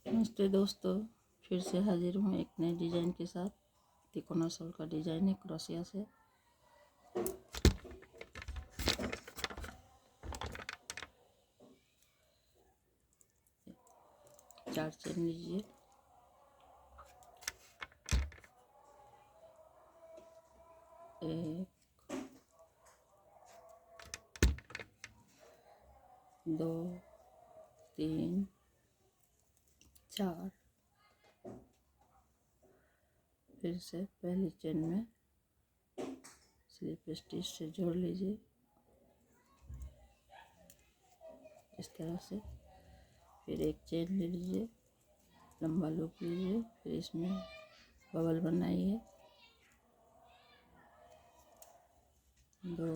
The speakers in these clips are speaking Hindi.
नमस्ते दोस्तों, फिर से हाजिर हूँ एक नए डिज़ाइन के साथ। तिकोना सोल का डिज़ाइन है क्रोशिया से। चार चेन लीजिए, एक, दो, तीन, चार। फिर से पहली चेन में स्लिप स्टिच से जोड़ लीजिए इस तरह से। फिर एक चेन ले लीजिए, लंबा लूप लीजिए, फिर इसमें बबल बनाइए। दो,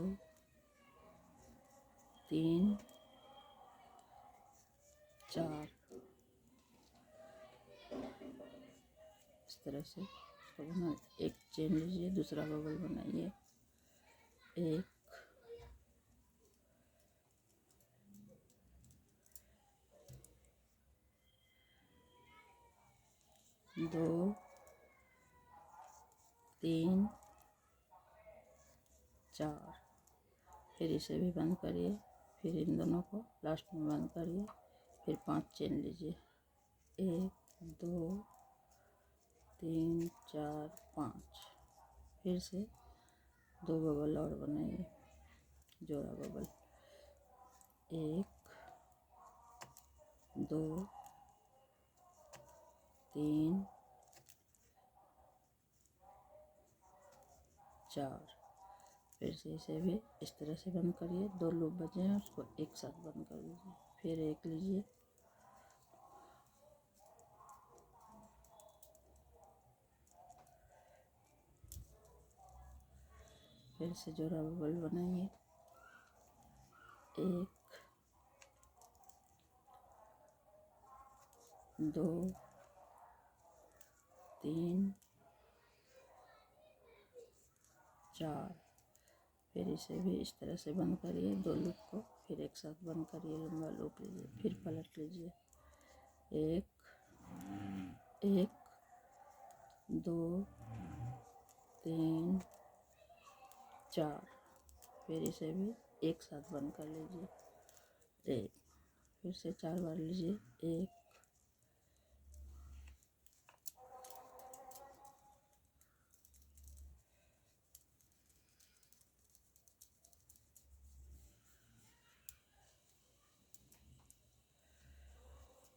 तीन, चार, इस तरह से इसको बना। एक चेन लीजिए, दूसरा बबल बनाइए। एक, दो, तीन, चार। फिर इसे भी बंद करिए, फिर इन दोनों को लास्ट में बंद करिए। फिर 5 चेन लीजिए, 1, 2, 3, 4, 5। फिर से 2 बबल और बनाइए, जोड़ा बबल। 1, 2, 3, 4। फिर से इसे भी इस तरह से बंद करिए। 2 लूप बचे हैं, उसको एक साथ बंद कर दीजिए। फिर एक लीजिए, फिर से जोड़ा बबल बनाइए। 1, 2, 3, 4। फिर इसे भी इस तरह से बंद करिए, 2 लूप को फिर एक साथ बंद करिए। लंबा लूप लीजिए, फिर पलट लीजिए। 1, 1, 2, 3, 4। फिर इसे भी एक साथ बंद कर लीजिए। 1, फिर से 4 बार लीजिए। 1,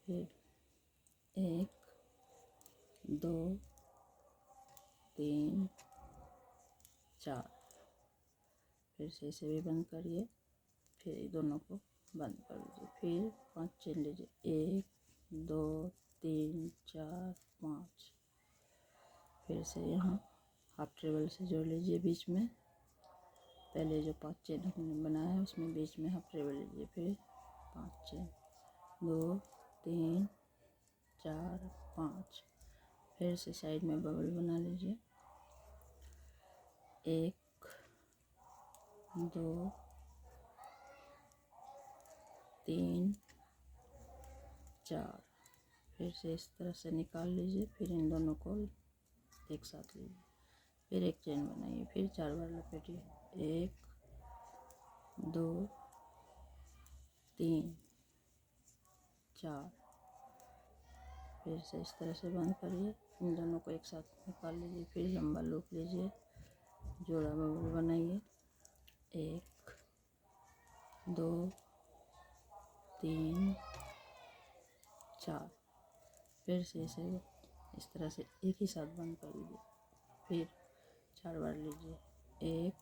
फिर 1, 2, 3, 4। फिर से इसे भी बंद करिए, फिर दोनों को बंद कर दीजिए। फिर 5 चेन लीजिए, 1, 2, 3, 4, 5। फिर से यहाँ हाफ ट्रेबल से जोड़ लीजिए बीच में। पहले जो 5 चेन हमने बनाया है उसमें बीच में हाफ ट्रेबल लीजिए। फिर 5 चेन, 2, 3, 4, 5। फिर से साइड में बबल बना लीजिए। 1, 2, 3, 4। फिर से इस तरह से निकाल लीजिए। फिर इन दोनों को एक साथ लीजिए, फिर एक चेन बनाइए, फिर 4 बार लपेटिए। 1, 2, 3, 4। फिर से इस तरह से बंद करिए, इन दोनों को एक साथ निकाल लीजिए। फिर लंबा लूप लीजिए, जोड़ा बबल बनाइए। 1, 2, 3, 4। फिर से इसे इस तरह से एक ही साथ बंद कर लीजिए। फिर 4 बार लीजिए। 1,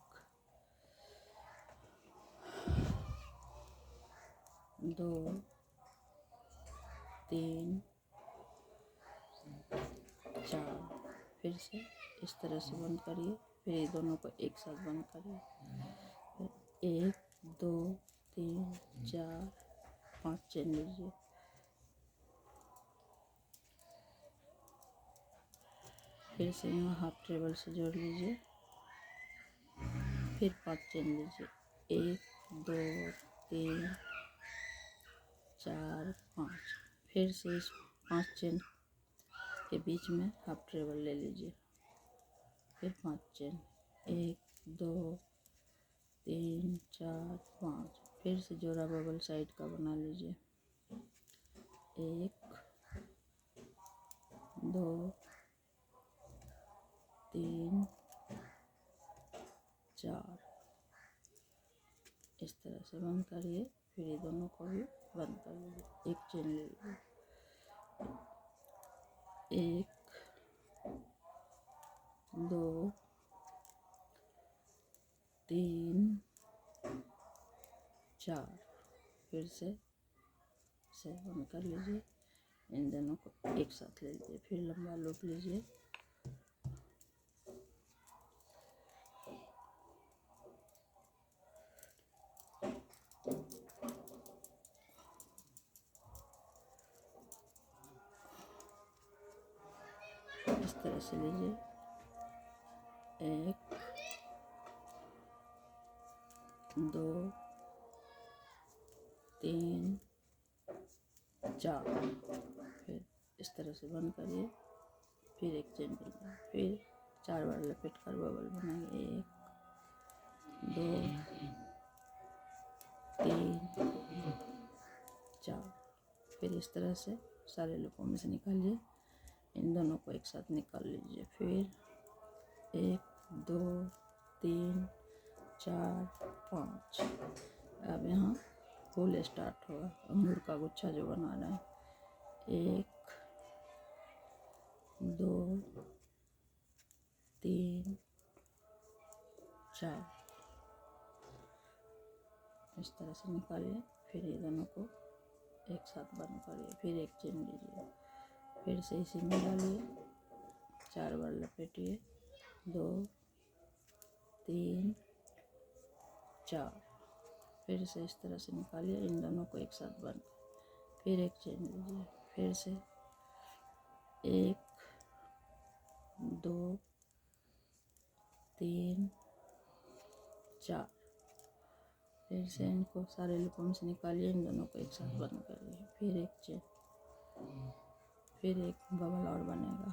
2, 3, 4। फिर से इस तरह से बंद करिए। फिर ये दोनों को एक साथ बंद करिए। फिर 1, 2, 3, 4, 5 चेन लीजिए। फिर से यहाँ हाफ ट्रेबल से जोड़ लीजिए। फिर 5 चेन लीजिए। 1, 2, 3, 4, 5। फिर से इस 5 चेन के बीच में हाफ ट्रेबल ले लीजिए, फिर 5 चेन, 1 2 3 4 5, फिर से जोड़ा बबल साइड का बना लीजिए, 1 2 3 4, इस तरह से बंद करिए। फिर ये दोनों को भी बंद कर लीजिए, एक चेन ले लीजिए, 1 2 3 4, फिर से बंद कर लीजिए। इन दोनों को एक साथ ले लीजिए, फिर लंबा लूप लीजिए, इस तरह से लीजिए, 1 2 3 4, फिर इस तरह से बंद करिए, फिर एक चेन लीजिए, फिर 4 बार लपेट कर बबल बनाइए, 1 2 3 4, फिर इस तरह से सारे लूपों में से निकालिए। इन दोनों को एक साथ निकाल लीजिए, फिर 1 2 3 4 5। अब यहाँ फूल स्टार्ट होगा, अंगूर का गुच्छा जो बना रहे हैं, 1 2 3 4, इस तरह से निकालिए। फिर ये दोनों को एक साथ बंद करिए, फिर एक चेन लीजिए, फिर से इसी में डालिए, 4 बार लपेटिए, 2 3 4, फिर से इस तरह से निकालिए। इन दोनों को एक साथ बंद, फिर एक चेन लीजिए, फिर से 1 2 3 4, फिर से इनको सारे लूपों से निकालिए। इन दोनों को एक साथ बंद करिए, फिर एक चेन, फिर एक बबल और बनेगा,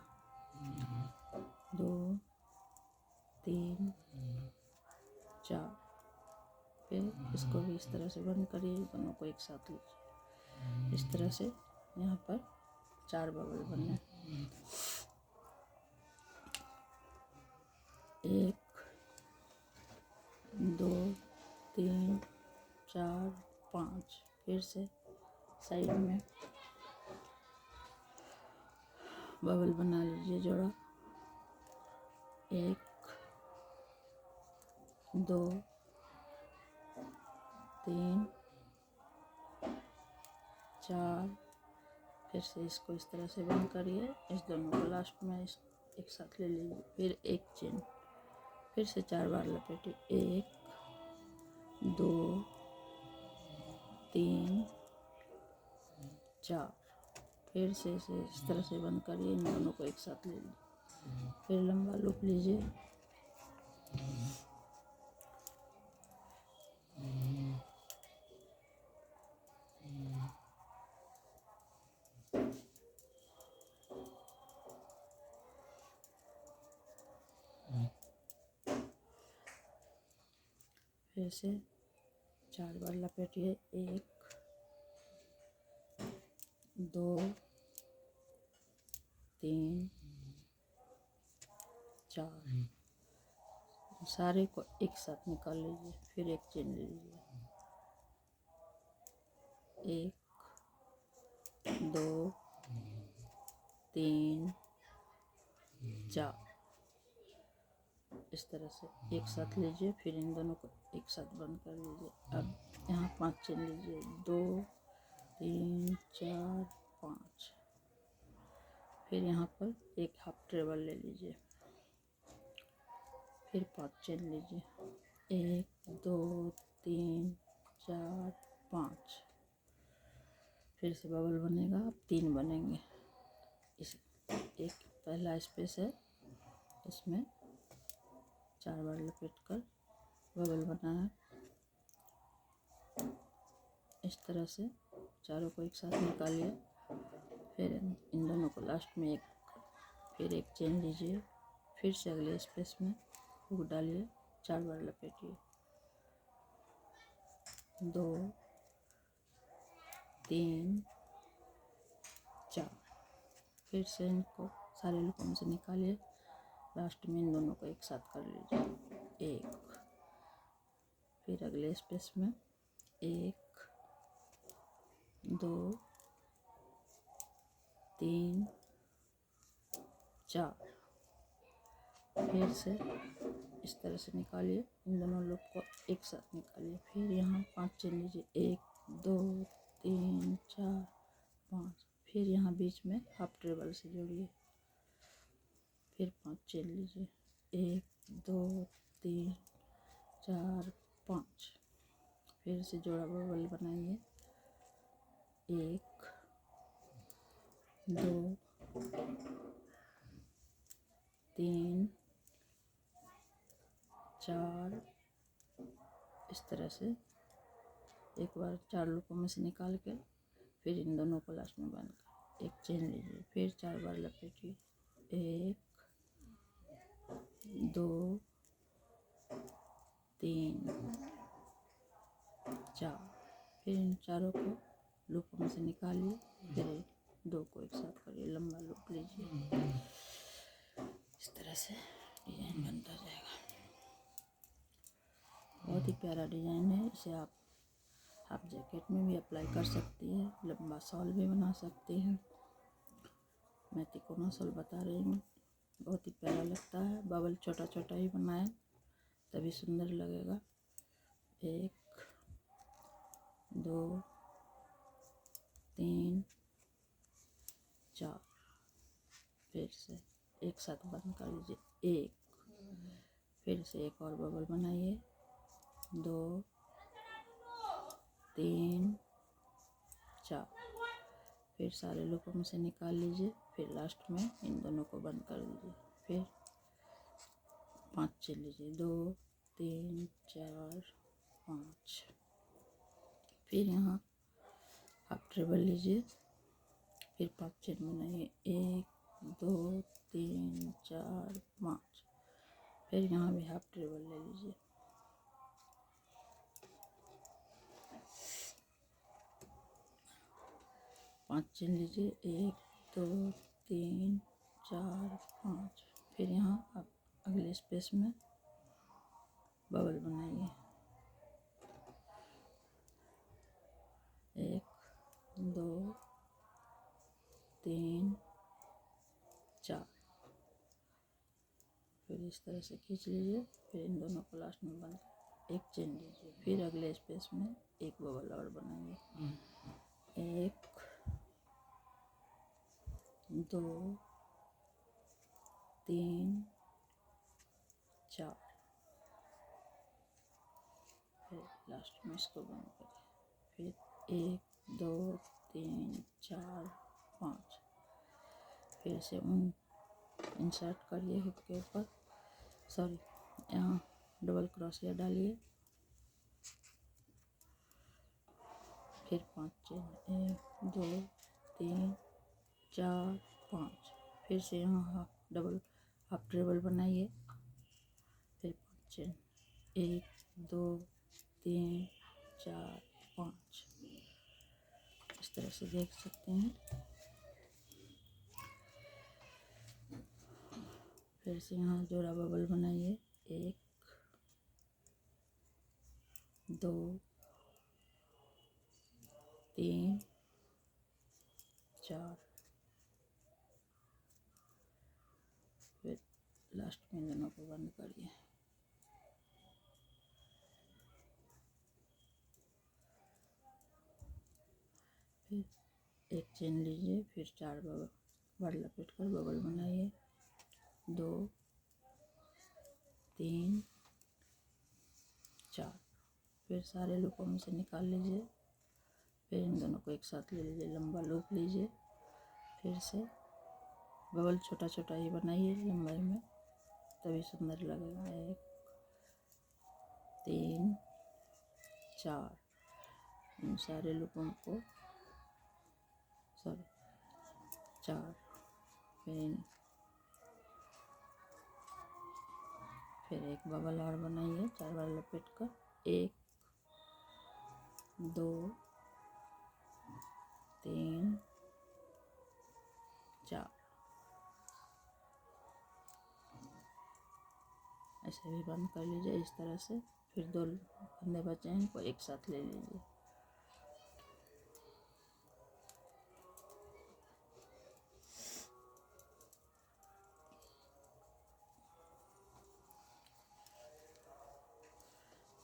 2 3 4, फिर इसको भी इस तरह से बंद करिए। दोनों को एक साथ लीजिए, इस तरह से यहाँ पर 4 बबल बने, 1 2 3 4 5, फिर से साइड में बबल बना लीजिए जोड़ा, 1 2 3 4, फिर से इसको इस तरह से बंद करिए। इस दोनों को लास्ट में एक साथ ले लीजिए, फिर एक चेन, फिर से 4 बार लपेटिए, 1 2 3 4, फिर से इसे इस तरह से बंद करिए। इन दोनों को एक साथ ले लीजिए, फिर लंबा लूप लीजिए, फिर से 4 बार लपेटिए, 1 2 3 4, सारे को एक साथ निकाल लीजिए, फिर एक चेन लीजिए, 1 2 3 4, इस तरह से एक साथ लीजिए, फिर इन दोनों को एक साथ बंद कर लीजिए। अब यहाँ 5 चेन लीजिए, 2 3 4 5, फिर यहाँ पर एक हाफ ट्रेबल ले लीजिए, फिर 5 चेन लीजिए, 1 2 3 4 5, फिर से बबल बनेगा, अब 3 बनेंगे। इस एक पहला स्पेस है, इसमें 4 बार लपेट कर बबल बनाना, इस तरह से चारों को एक साथ निकालिए, फिर इन दोनों को लास्ट में फिर एक चेन लीजिए, फिर से अगले स्पेस में हुक डालिए, 4 बार लपेटिए, 2 3 4। फिर से इनको सारे लूपों से निकालिए, लास्ट में इन दोनों को एक साथ कर लीजिए, 1, फिर अगले स्पेस में 1 2 3 4। फिर से इस तरह से निकालिए, इन दोनों लूप को एक साथ निकालिए, फिर यहाँ 5 चेन लीजिए, 1 2 3 4 5। फिर यहाँ बीच में हाफ ट्रेबल से जोड़िए, फिर 5 चेन लीजिए, 1 2 3 4 5। फिर से जोड़ा बबल बनाइए, 1 2 3 4। इस तरह से एक बार 4 लूपों में से निकाल के फिर इन दोनों को लास्ट में बांध कर एक चेन लीजिए, फिर 4 बार लपेटिए, 1 2 3 4। फिर इन चारों को लूपों में से निकालिए, फिर 2 को एक साथ करिए, लंबा लूप लीजिए। इस तरह से डिज़ाइन बनता जाएगा। बहुत ही प्यारा डिज़ाइन है। इसे आप हाफ जैकेट में भी अप्लाई कर सकती है, लंबा शॉल भी बना सकती हैं। मैं तिकोना शॉल बता रही हूँ, बहुत ही प्यारा लगता है। बबल छोटा छोटा ही बनाएं तभी सुंदर लगेगा। 1 2 3 4। फिर से एक साथ बंद कर लीजिए, 1। फिर से एक और बबल बनाइए, 2 3 4। फिर सारे लूपों में से निकाल लीजिए, फिर लास्ट में इन दोनों को बंद कर दीजिए, फिर 5 चेन लीजिए, 2 3 4 5। फिर यहाँ हाफ ट्रेबल लीजिए, फिर 5 चेन बनाइए, 1 2 3 4 5। फिर यहाँ भी हाफ ट्रेबल ले लीजिए, पाँच चेन लीजिए, 1 2 3 4 5। फिर यहाँ आप अगले स्पेस में बबल बनाइए, 1 2 3 4। फिर इस तरह से खींच लीजिए, फिर इन दोनों को लास्ट में बंद कर एक चेन लीजिए, फिर अगले स्पेस में एक बबल और बनाइए, 1 2 3 4। फिर लास्ट में इसको बंद करें, फिर 1 2 3 4 5। फिर से इंसर्ट करिए हुक के ऊपर, यहाँ डबल क्रोशिया डालिए, फिर 5 चेन, 1 2 3 4 5। फिर से यहाँ हाफ ट्रेबल बनाइए, फिर 5 चेन, 1 2 3 4 5। इस तरह से देख सकते हैं। फिर से यहाँ जोड़ा बबल बनाइए, 1 2 3 4। फिर लास्ट में दोनों को बंद करिए, फिर एक चेन लीजिए, फिर 4 बार लपेट कर बबल बनाइए, 2 3 4। फिर सारे लूपों में से निकाल लीजिए, फिर इन दोनों को एक साथ ले लीजिए, लंबा लूप लीजिए। फिर से बबल छोटा छोटा ही बनाइए लंबाई में, तभी सुंदर लगेगा। 1 3 4। इन सारे लूपों को 4, फिर एक बबल और बनाइए 4 बार लपेट कर, 1 2 3 4, ऐसे भी बंद कर लीजिए इस तरह से। फिर 2 फंदे बचे हैं, इनको एक साथ ले लीजिए।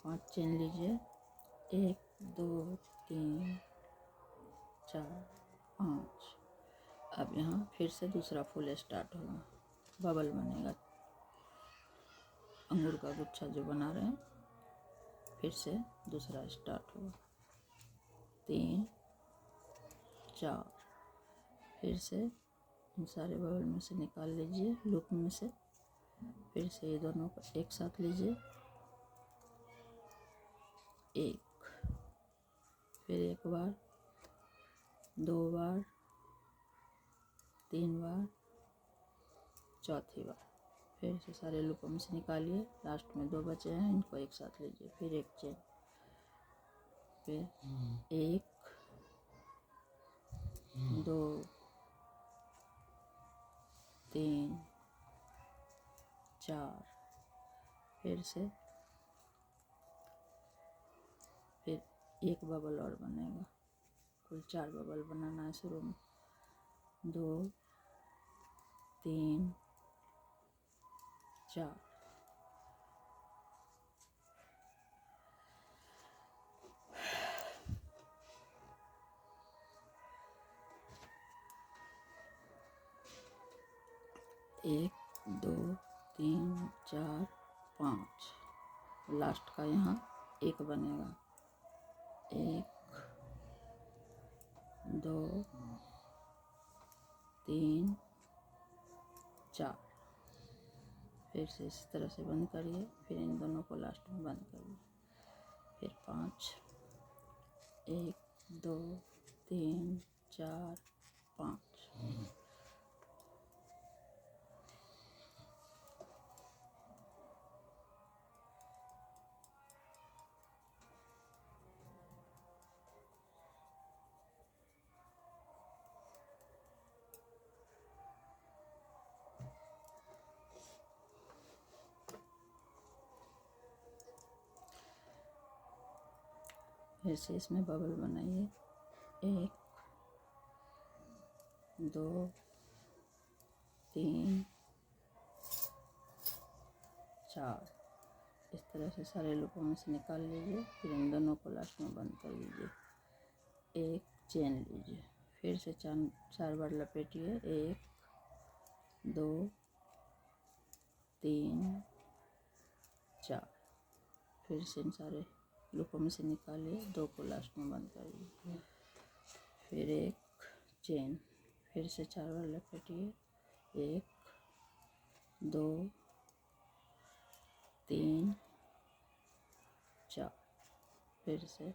पांच चेन लीजिए, 1 2 3 4 5। अब यहाँ फिर से दूसरा फूल स्टार्ट होगा, बबल बनेगा, अंगूर का गुच्छा जो बना रहे हैं, फिर से दूसरा स्टार्ट होगा, 3 4। फिर से इन सारे बबल में से निकाल लीजिए, लूप में से। फिर से ये दोनों को एक साथ लीजिए, 1, फिर 1 बार, 2 बार, 3 बार, चौथी बार। फिर से सारे लूपों में से निकालिए, लास्ट में 2 बचे हैं, इनको एक साथ लीजिए। फिर एक चेन, फिर 1 2 3 4। फिर से फिर एक बबल और बनेगा, कुल 4 बबल बनाना है शुरू में, 2 3 4। एक 2 3 4 5, लास्ट का यहाँ 1 बनेगा, 1 2 3 4। फिर से इस तरह से बंद करिए, फिर इन दोनों को लास्ट में बंद करिए। फिर 5 1 2 3 4 5। फिर से इसमें बबल बनाइए, 1 2 3 4। इस तरह से सारे लूपों में से निकाल लीजिए, फिर इन दोनों को लास्ट में बंद कर लीजिए, एक चेन लीजिए। फिर से 4 बार लपेटिए, 1 2 3 4। फिर से इन सारे लूपों में से निकालिए, 2 को लास्ट में बंद करिए, फिर एक चेन। फिर से 4 बार लपेटिए, 1 2 3 4। फिर से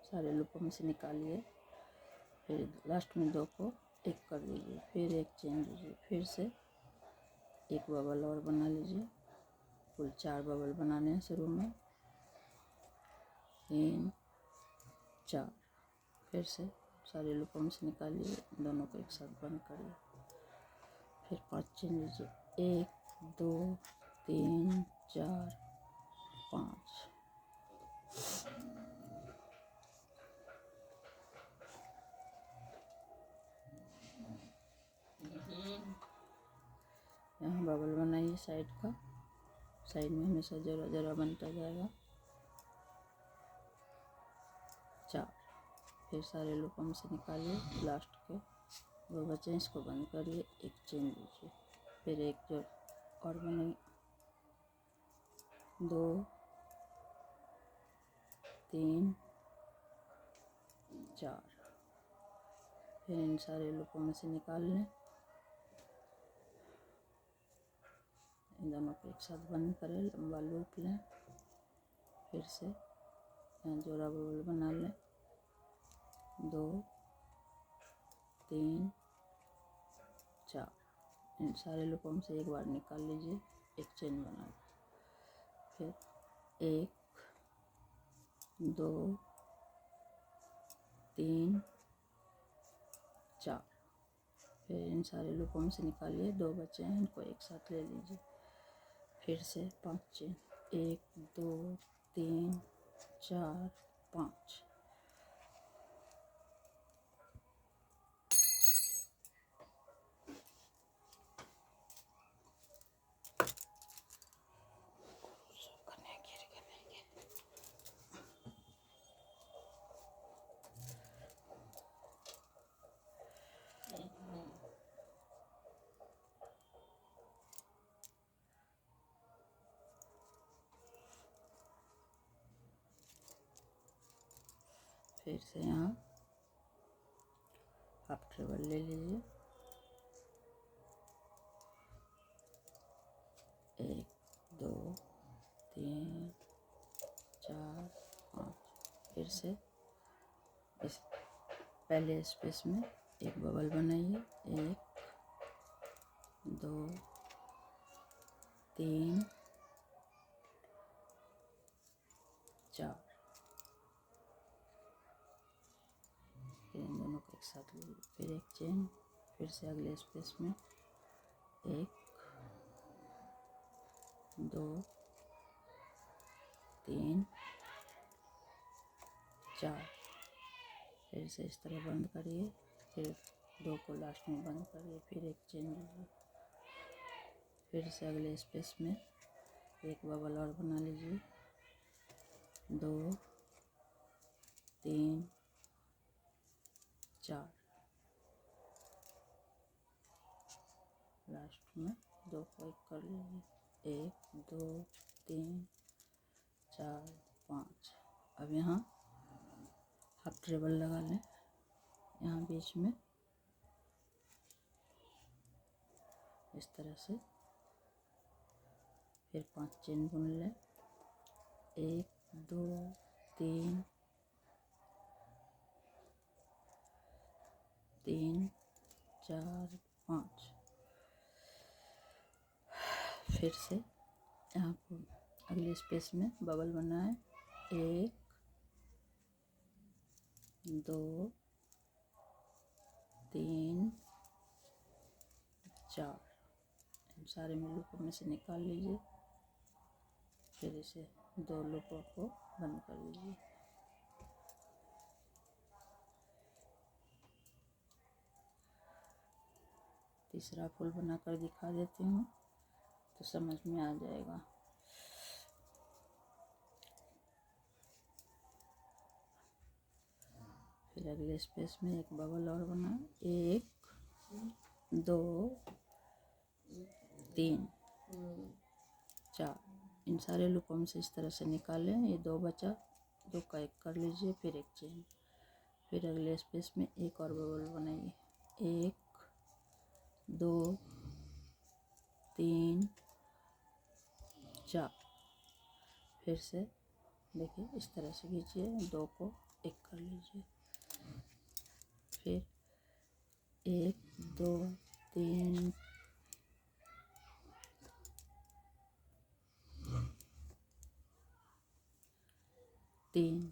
सारे लूपों में से निकालिए, फिर लास्ट में 2 को एक कर दीजिए, फिर एक चेन लीजिए। फिर से एक बबल और बना लीजिए, कुल 4 बबल बनाने हैं शुरू में, 3 4। फिर से सारे लूपों में से निकालिए, दोनों को एक साथ बंद करिए, फिर 5 चेन लीजिए, 1 2 3 4 5। यहाँ बबल बनाइए साइड का, साइड में हमेशा जरा जरा बनता जाएगा, 4। फिर सारे लूपों में से निकालिए, लास्ट के 2 बचे इसको बंद करिए, एक चेन लीजिए। फिर एक जो और बने, 2 3 4। फिर इन सारे लूपों में से निकाल लें, इन दोनों को एक साथ बंद करें, लंबा लूप लें। फिर से यहाँ जोड़ा बबल बना लें, 2 3 चार। इन सारे लूपों से एक बार निकाल लीजिए, एक चेन बना लीजिए। फिर 1 2 3 4। फिर इन सारे लूपों से निकालिए, 2 बचे हैं, इनको एक साथ ले लीजिए। फिर से 5 चेन, 1 2 3 4 5। फिर से यहाँ हाफ ट्रेबल ले लीजिए, 1 2 3 4 5। फिर से इस पहले स्पेस में एक बबल बनाइए, 1 2 3 4। फिर इन दोनों को एक साथ लीजिए, फिर एक चेन, फिर से अगले स्पेस में 1 2 3 4। फिर से इस तरह बंद करिए, फिर 2 को लास्ट में बंद करिए, फिर एक चेन लीजिए, फिर से अगले स्पेस में एक बबल और बना लीजिए, 2 3 4। लास्ट में 2 को एक कर लीजिए, 1 2 3 4 5। अब यहाँ हाफ ट्रेबल लगा लें, यहाँ बीच में इस तरह से। फिर 5 चेन बुन लें, 1 2 3 3 4 5। फिर से यहाँ पर अगले स्पेस में बबल बनाएं, 1 2 3 4। इन सारे में लूपों में से निकाल लीजिए, फिर इसे 2 लूपों को बंद कर लीजिए। तीसरा फूल बनाकर दिखा देती हूँ तो समझ में आ जाएगा। फिर अगले स्पेस में एक बबल और बना, 1 2 3 4। इन सारे लूपों में से इस तरह से निकालें, ये 2 बचा, 2 का एक कर लीजिए, फिर एक चेन। फिर अगले स्पेस में एक और बबल बनाइए, 1 2 3 4। फिर से देखिए इस तरह से खींचिए, 2 को एक कर लीजिए, फिर 1 2 3 3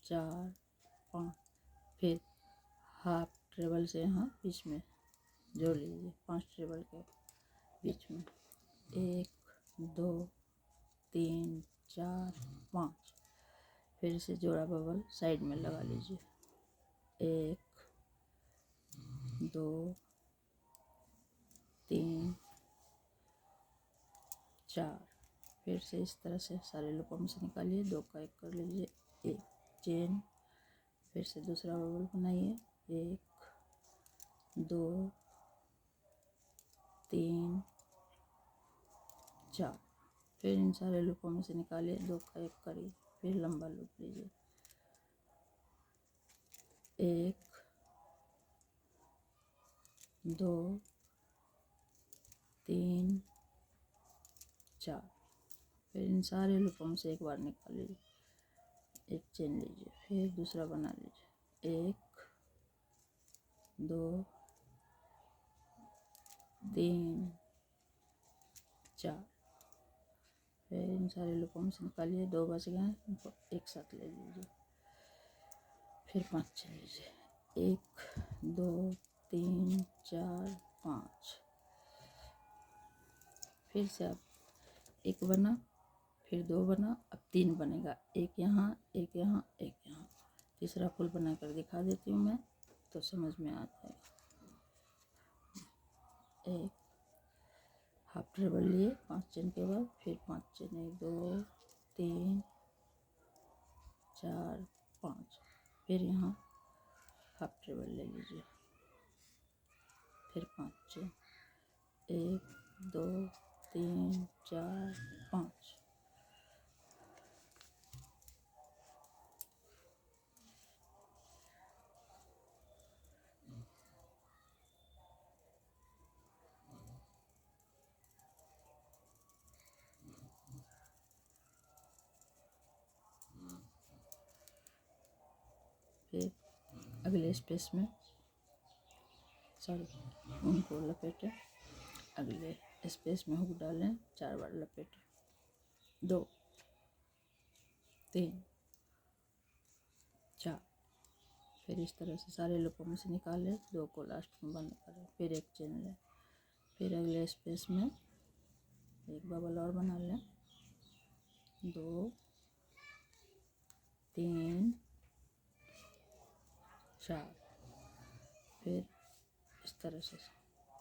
4 5। फिर हाफ ट्रेबल से यहाँ बीच में जोड़ लीजिए, 5 ट्रेबल के बीच में, 1 2 3 4 5। फिर से जोड़ा बबल साइड में लगा लीजिए, 1 2 3 4। फिर से इस तरह से सारे लूपों में से निकालिए, 2 का एक कर लीजिए, एक चेन। फिर से दूसरा बबल बनाइए, 1 2 3 4। फिर इन सारे लूपों में से निकालिए, 2 का एक करिए, फिर लंबा लूप लीजिए, 1 2 3 4। फिर इन सारे लूपों में से एक बार निकाल लीजिए, एक चेन लीजिए, फिर दूसरा बना लीजिए, 1 2 3 4। फिर इन सारे लूपों में से निकालिए, 2 बच गए, इनको एक साथ ले लीजिए। फिर 5 चल लीजिए, 1 2 3 4 5। फिर से अब 1 बना, फिर 2 बना, अब 3 बनेगा, एक यहाँ एक यहाँ एक यहाँ। तीसरा फूल बना कर दिखा देती हूँ मैं, तो समझ में आ जाएगा। एक हाफ ट्रेबल लिए 5 चेन के बाद, फिर 5 चेन, 1 2 3 4 5। फिर यहाँ हाफ ट्रेबल ले लीजिए, फिर 5 चेन, 1 2 3 4 5। फिर अगले स्पेस में उनको लपेटें, अगले स्पेस में हुक डालें, 4 बार लपेटें, 2 3 4। फिर इस तरह से सारे लूपों में से निकालें, 2 को लास्ट में बंद करें, फिर एक चेन लें, फिर अगले स्पेस में एक बबल और बना लें, 2 3 4। फिर इस तरह से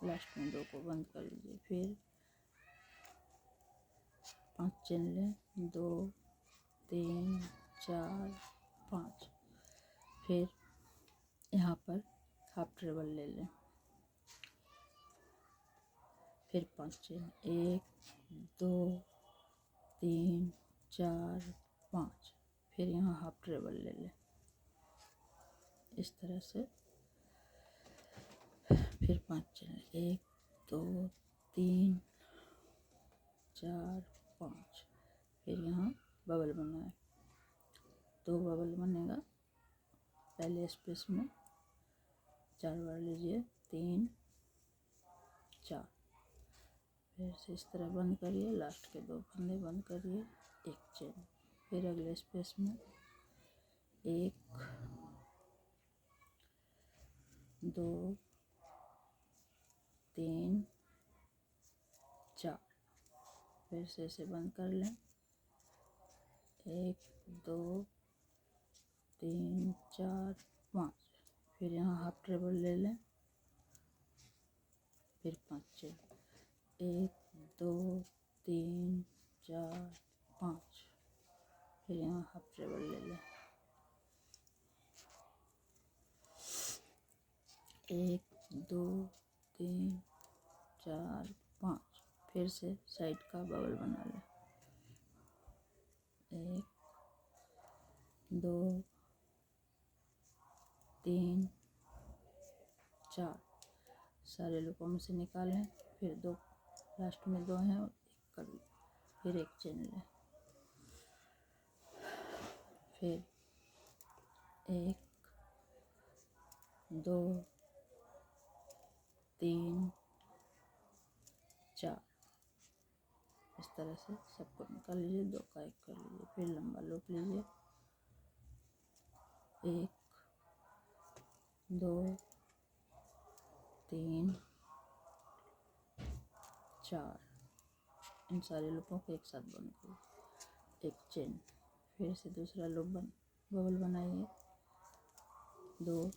लास्ट में 2 को बंद कर लीजिए, फिर 5 चेन लें, 2 3 4 5। फिर यहाँ पर हाफ ट्रेबल ले लें, फिर 5 चेन, 1 2 3 4 5। फिर यहाँ हाफ ट्रेबल ले लें इस तरह से, फिर 5 चेन, 1 2 3 4 5। फिर यहाँ बबल बनाए, 2 बबल बनेगा, पहले स्पेस में 4 बार लीजिए, 3 4। फिर से इस तरह बंद करिए, लास्ट के 2 फंदे बंद करिए, एक चेन। फिर अगले स्पेस में 1 2 3 4। फिर से इसे बंद कर लें, 1 2 3 4 5। फिर यहाँ हाफ ट्रेबल ले लें, फिर 5 चेन, 1 2 3 4 5। फिर यहाँ हाफ ट्रेबल ले लें, 1 2 3 4 5। फिर से साइड का बबल बना लें, 1 2 3 4। सारे लूपों में से निकालें, फिर 2 लास्ट में 2 हैं, एक कर लें, फिर एक चेन लें, फिर 1 2 3 4। इस तरह से सबको निकाल लीजिए, 2 का 1 कर लीजिए, फिर लंबा लूप लीजिए, 1 2 3 4। इन सारे लूपों को एक साथ बंद करिए, एक चेन। फिर से दूसरा लूप बबल बनाइए, 2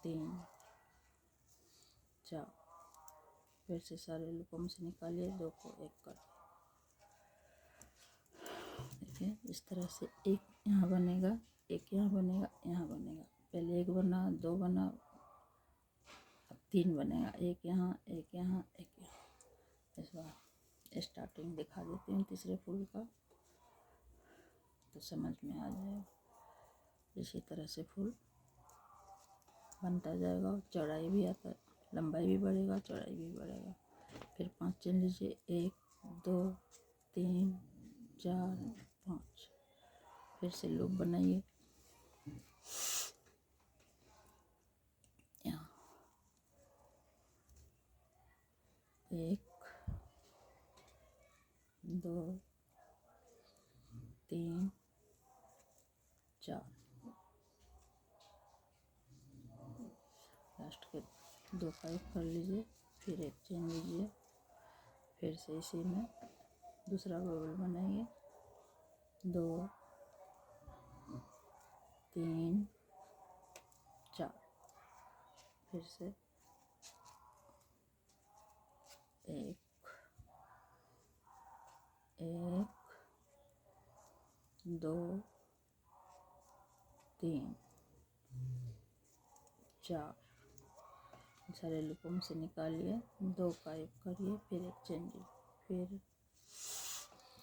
3 4। फिर से सारे लूपों में से निकालिए, 2 को 1 कर। देखिए इस तरह से एक यहाँ बनेगा, एक यहाँ बनेगा, यहाँ बनेगा। पहले 1 बना, 2 बना, अब 3 बनेगा, एक यहाँ एक यहाँ एक यहाँ। इस बार स्टार्टिंग दिखा देती हूँ तीसरे फूल का, तो समझ में आ जाएगा। इसी तरह से फूल बनता जाएगा, चौड़ाई भी आता, लंबाई भी बढ़ेगा, चौड़ाई भी बढ़ेगा। फिर 5 चेन लीजिए, 1 2 3 4 5। फिर से लूप बनाइए, यहाँ एक, दो, तीन, चार। लास्ट के दो का एक कर लीजिए, फिर एक चेन लीजिए, फिर से इसी में दूसरा बबल बनाइए। दो, तीन, चार। फिर से एक, दो, तीन, चार। सारे लूपों में से निकालिए, दो का एक करिए, फिर एक चेन लीजिए, फिर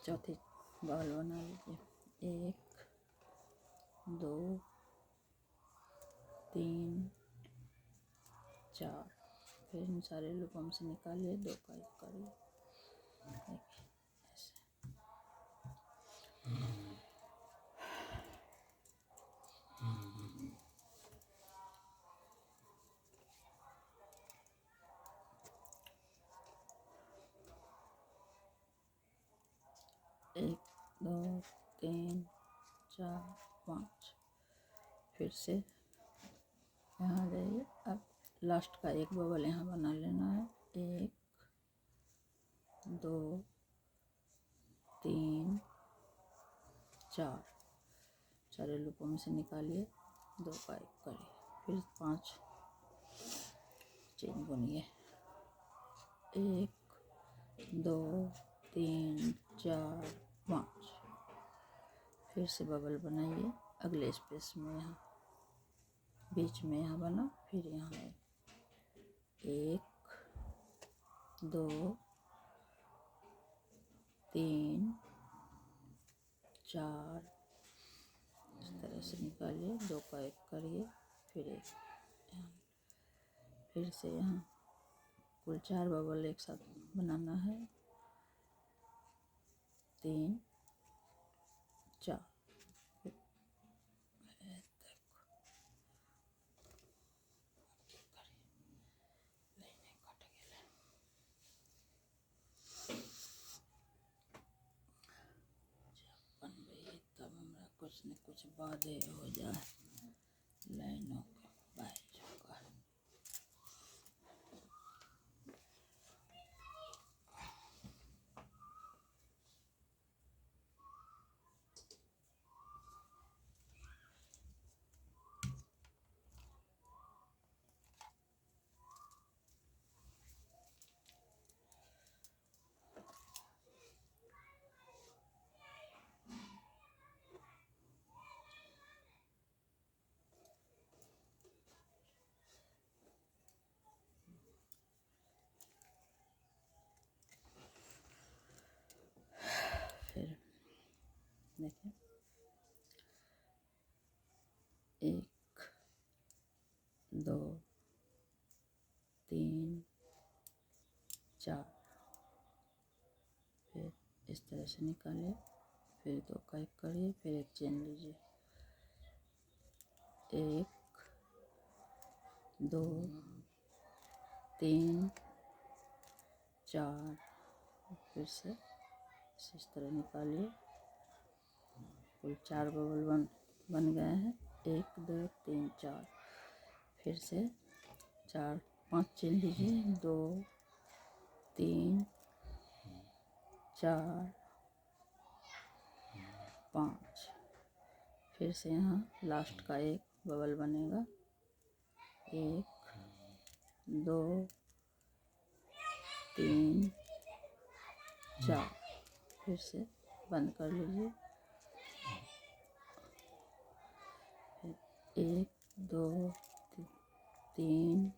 चौथी बॉल बना लीजिए। एक, दो, तीन, चार। फिर इन सारे लूपों में से निकालिए, दो का एक करिए। देखिए ऐसे। एक, दो, तीन, चार, पाँच। फिर से यहाँ जाइए। अब लास्ट का एक बबल यहाँ बना लेना है। एक, दो, तीन, चार। सारे लूपों में से निकालिए, दो का एक करिए, फिर 5 चेन बुनिए। एक, दो, तीन, चार, 5। फिर से बबल बनाइए अगले स्पेस में, यहाँ बीच में यहाँ बना, फिर यहाँ एक, दो, तीन, चार। इस तरह से निकालिए, दो का एक करिए, फिर एक यहाँ, फिर से यहाँ कुल 4 बबल एक साथ बनाना है। 3, 4। कुछ न कुछ बाधे हो जाए लाइनों के बाहर होकर। फिर देखिए, एक, दो, तीन, चार। फिर इस तरह से निकालिए, फिर दो का एक करिए, फिर एक चेन लीजिए। एक, दो, तीन, चार। फिर से इस तरह निकालिए, कुल 4 बबल बन गए हैं। 1, 2, 3, 4। फिर से 4, 5 चेन लीजिए। 2, 3, 4, 5। फिर से यहाँ लास्ट का एक बबल बनेगा। 1, 2, 3, 4। फिर से बंद कर लीजिए। 1, 2, 3,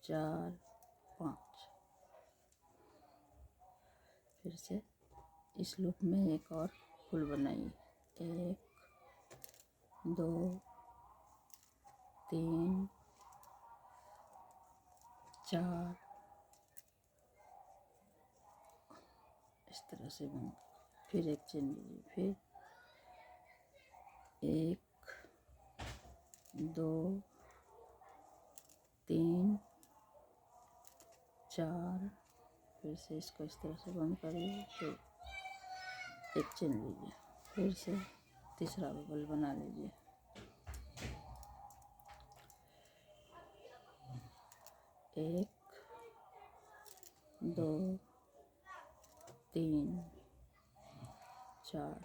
4, 5। फिर से इस लूप में एक और फुल बनाइए। 1, 2, 3, 4। इस तरह से बन। फिर एक चेन लीजिए, फिर 1, 2, 3, 4, फिर से इसको इस तरह से बंद करिए, फिर एक चेन लीजिए, फिर से तीसरा बबल बना लीजिए। एक, दो, तीन, चार,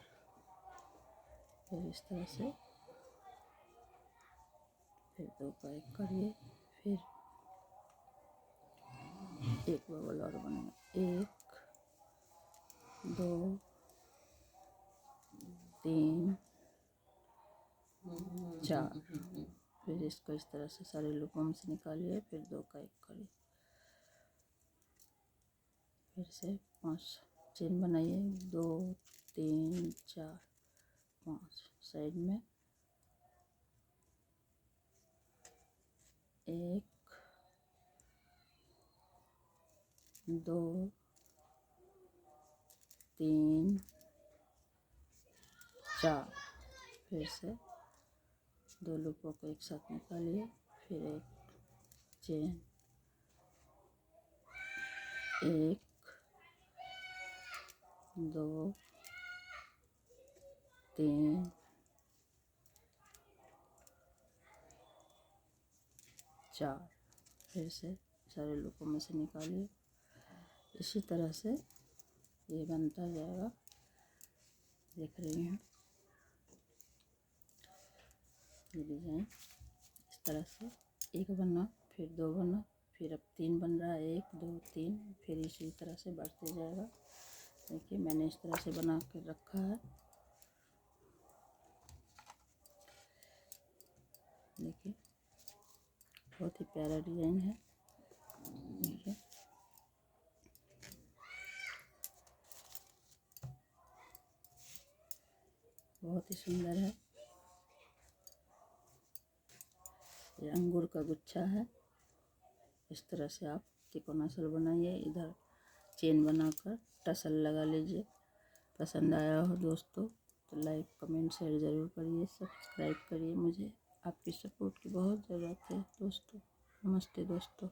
फिर इस तरह से, फिर दो का एक करिए, फिर एक बबल और बनेगा। एक, दो, तीन, चार, फिर इसको इस तरह से सारे लूपों में से निकालिए, फिर दो का एक करिए, फिर से 5 चेन बनाइए। 2, 3, 4, 5 साइड में, 1, 2, 3, 4, फिर से दो लूपों को एक साथ निकालिए, फिर एक चेन, 1, 2, 3, 4, फिर से सारे लूपों में से निकालिए। इसी तरह से ये बनता जाएगा, देख रही हैं ये डिज़ाइन। इस तरह से एक बना, फिर दो बना, फिर अब 3 बन रहा है, 1, 2, 3, फिर इसी तरह से बढ़ते जाएगा। देखिए मैंने इस तरह से बना कर रखा है। देखिए बहुत ही प्यारा डिज़ाइन है। देखिए बहुत ही सुंदर है। ये अंगूर का गुच्छा है। इस तरह से आप तिकोना बनाइए, इधर चेन बनाकर टसल लगा लीजिए। पसंद आया हो दोस्तों तो लाइक कमेंट शेयर ज़रूर करिए, सब्सक्राइब करिए। मुझे आपकी सपोर्ट की बहुत ज़रूरत है दोस्तों। नमस्ते दोस्तों।